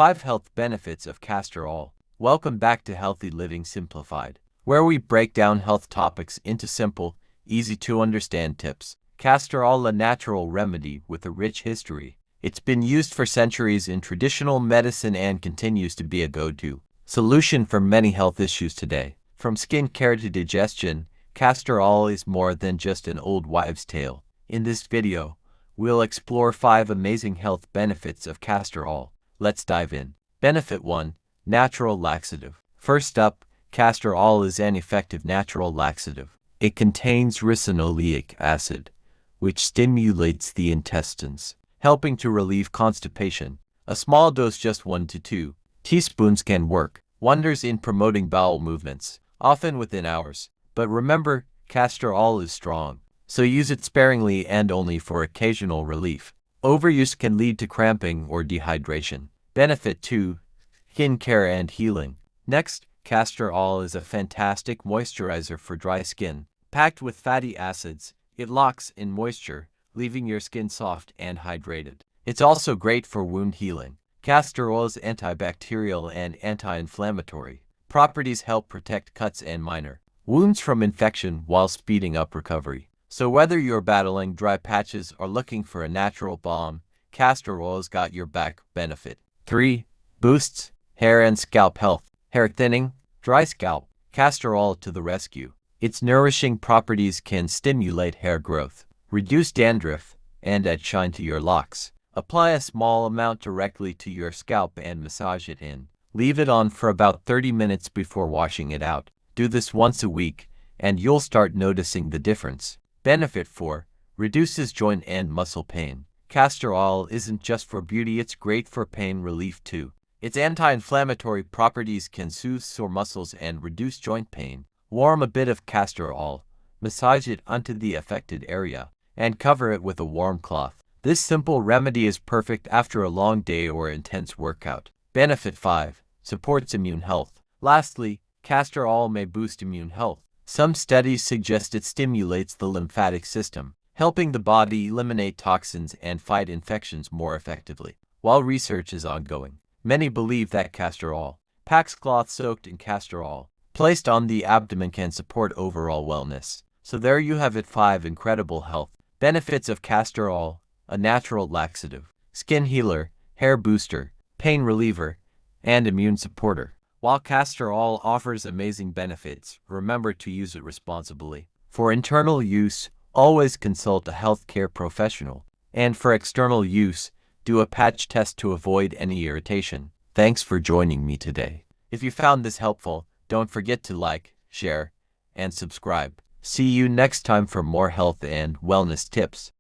5 Health Benefits of Castor Oil. Welcome back to Healthy Living Simplified, where we break down health topics into simple, easy-to-understand tips. Castor oil, a natural remedy with a rich history. It's been used for centuries in traditional medicine and continues to be a go-to solution for many health issues today. From skin care to digestion, castor oil is more than just an old wives' tale. In this video, we'll explore 5 amazing health benefits of castor oil. Let's dive in. Benefit 1. Natural laxative. First up, castor oil is an effective natural laxative. It contains ricinoleic acid, which stimulates the intestines, helping to relieve constipation. A small dose, just 1 to 2 teaspoons, can work wonders in promoting bowel movements, often within hours. But remember, castor oil is strong, so use it sparingly and only for occasional relief. Overuse can lead to cramping or dehydration. Benefit 2. Skin care and healing. Next, castor oil is a fantastic moisturizer for dry skin. Packed with fatty acids, it locks in moisture, leaving your skin soft and hydrated. It's also great for wound healing. Castor oil's antibacterial and anti-inflammatory properties help protect cuts and minor wounds from infection while speeding up recovery. So whether you're battling dry patches or looking for a natural balm, castor oil's got your back. Benefit 3. Boosts hair and scalp health. Hair thinning, dry scalp, castor oil to the rescue. Its nourishing properties can stimulate hair growth, reduce dandruff, and add shine to your locks. Apply a small amount directly to your scalp and massage it in. Leave it on for about 30 minutes before washing it out. Do this once a week, and you'll start noticing the difference. Benefit 4. Reduces joint and muscle pain. Castor oil isn't just for beauty, it's great for pain relief too. Its anti-inflammatory properties can soothe sore muscles and reduce joint pain. Warm a bit of castor oil, massage it onto the affected area, and cover it with a warm cloth. This simple remedy is perfect after a long day or intense workout. Benefit 5. Supports immune health. Lastly, castor oil may boost immune health. Some studies suggest it stimulates the lymphatic system, helping the body eliminate toxins and fight infections more effectively. While research is ongoing, many believe that castor oil, packs cloth soaked in castor oil, placed on the abdomen, can support overall wellness. So there you have it, 5 incredible health benefits of castor oil: a natural laxative, skin healer, hair booster, pain reliever, and immune supporter. While castor oil offers amazing benefits, remember to use it responsibly. For internal use, always consult a healthcare professional. And for external use, do a patch test to avoid any irritation. Thanks for joining me today. If you found this helpful, don't forget to like, share, and subscribe. See you next time for more health and wellness tips.